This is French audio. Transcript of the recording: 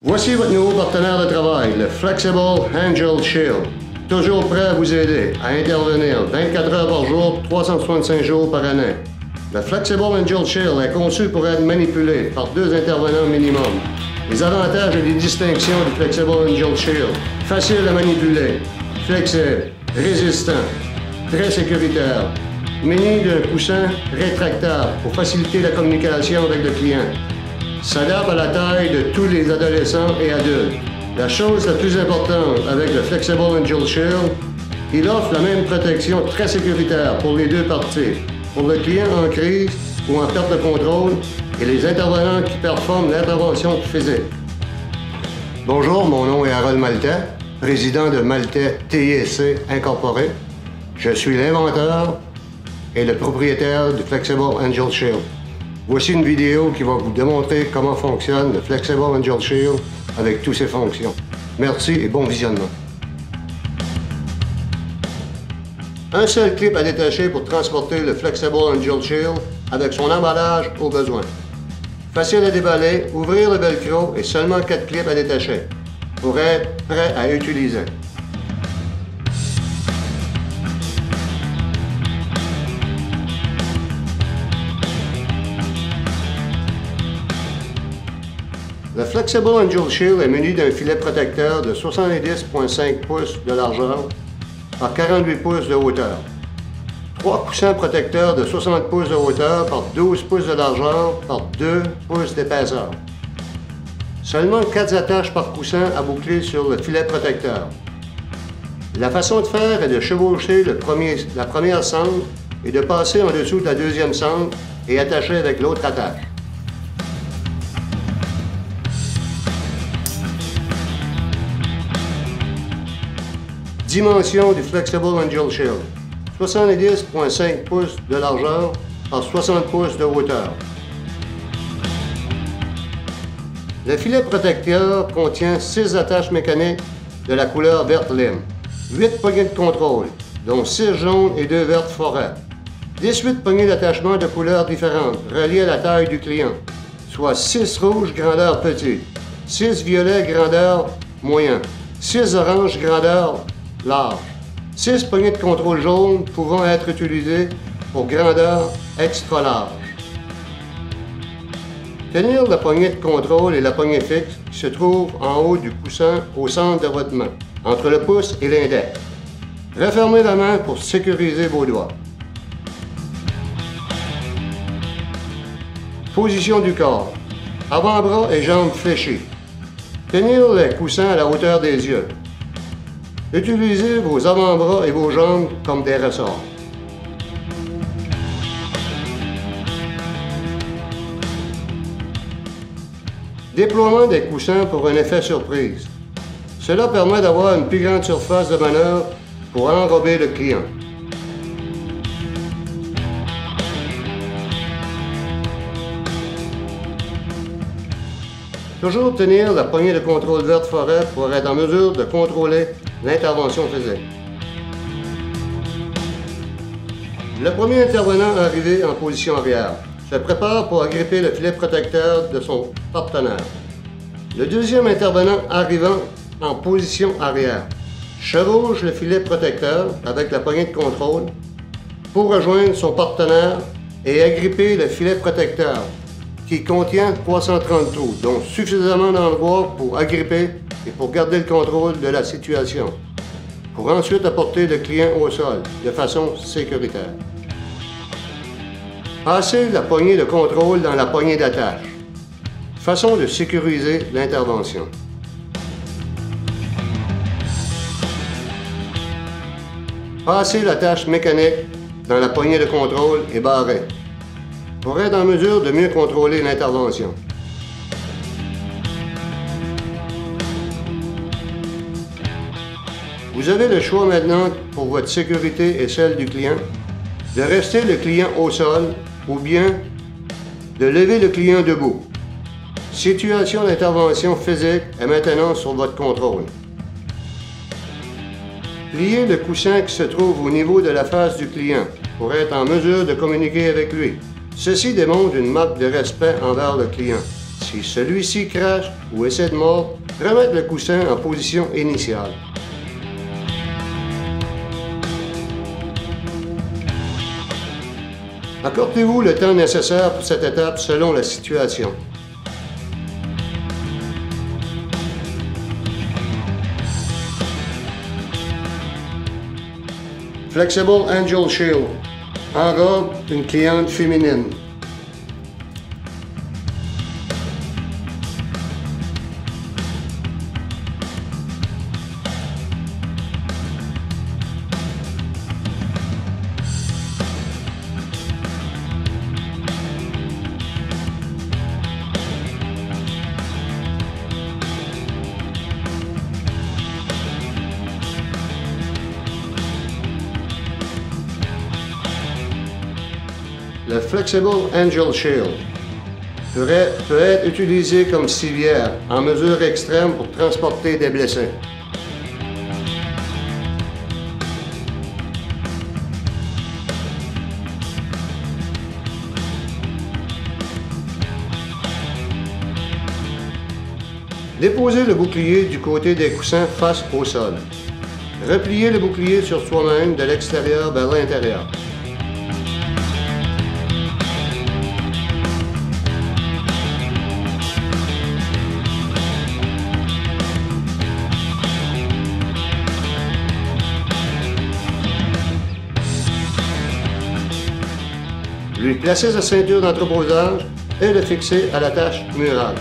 Voici votre nouveau partenaire de travail, le Flexible Angel Shield. Toujours prêt à vous aider, à intervenir 24 heures par jour, 365 jours par année. Le Flexible Angel Shield est conçu pour être manipulé par 2 intervenants minimum. Les avantages et les distinctions du Flexible Angel Shield: facile à manipuler, flexible, résistant, très sécuritaire, muni d'un coussin rétractable pour faciliter la communication avec le client. S'adapte à la taille de tous les adolescents et adultes. La chose la plus importante avec le Flexible Angel Shield, il offre la même protection très sécuritaire pour les 2 parties, pour le client en crise ou en perte de contrôle et les intervenants qui performent l'intervention physique. Bonjour, mon nom est Harold Maltais, président de Maltais TISC Incorporé. Je suis l'inventeur et le propriétaire du Flexible Angel Shield. Voici une vidéo qui va vous démontrer comment fonctionne le Flexible Angel Shield avec toutes ses fonctions. Merci et bon visionnement. Un seul clip à détacher pour transporter le Flexible Angel Shield avec son emballage au besoin. Facile à déballer, ouvrir le velcro et seulement 4 clips à détacher pour être prêt à utiliser. Le Flexible Angel Shield est muni d'un filet protecteur de 70,5 pouces de largeur par 48 pouces de hauteur. 3 coussins protecteurs de 60 pouces de hauteur par 12 pouces de largeur par 2 pouces d'épaisseur. Seulement 4 attaches par coussin à boucler sur le filet protecteur. La façon de faire est de chevaucher la première sangle et de passer en dessous de la deuxième sangle et attacher avec l'autre attache. Dimension du Flexible Angel Shield: 70,5 pouces de largeur par 60 pouces de hauteur. Le filet protecteur contient 6 attaches mécaniques de la couleur verte lime, 8 poignées de contrôle, dont 6 jaunes et 2 vertes forêt, 18 poignées d'attachement de couleurs différentes reliées à la taille du client, soit 6 rouges grandeur petite, 6 violets grandeur moyen, 6 oranges grandeur large, 6 poignées de contrôle jaune pouvant être utilisées pour grandeur extra large. Tenir la poignée de contrôle et la poignée fixe qui se trouve en haut du coussin au centre de votre main, entre le pouce et l'index. Refermez la main pour sécuriser vos doigts. Position du corps: avant-bras et jambes fléchis. Tenir les coussins à la hauteur des yeux. Utilisez vos avant-bras et vos jambes comme des ressorts. Déploiement des coussins pour un effet surprise. Cela permet d'avoir une plus grande surface de manœuvre pour enrober le client. Toujours tenir la poignée de contrôle verte forêt pour être en mesure de contrôler l'intervention physique. Le premier intervenant arrivé en position arrière se prépare pour agripper le filet protecteur de son partenaire. Le deuxième intervenant arrivant en position arrière chevauche le filet protecteur avec la poignée de contrôle pour rejoindre son partenaire et agripper le filet protecteur qui contient 330 trous, donc suffisamment d'endroits pour agripper et pour garder le contrôle de la situation, pour ensuite apporter le client au sol de façon sécuritaire. Passez la poignée de contrôle dans la poignée d'attache, façon de sécuriser l'intervention. Passez l'attache mécanique dans la poignée de contrôle et barrez, pour être en mesure de mieux contrôler l'intervention. Vous avez le choix maintenant, pour votre sécurité et celle du client, de rester le client au sol ou bien de lever le client debout. Situation d'intervention physique est maintenant sur votre contrôle. Pliez le coussin qui se trouve au niveau de la face du client pour être en mesure de communiquer avec lui. Ceci démontre une marque de respect envers le client. Si celui-ci crache ou essaie de mordre, remettre le coussin en position initiale. Accordez-vous le temps nécessaire pour cette étape selon la situation. Flexible Angel Shield. En robe, une cliente féminine. Le Flexible Angel Shield peut être utilisé comme civière en mesure extrême pour transporter des blessés. Déposez le bouclier du côté des coussins face au sol. Repliez le bouclier sur soi-même de l'extérieur vers l'intérieur. Lui placer sa ceinture d'entreposage et le fixer à l'attache murale.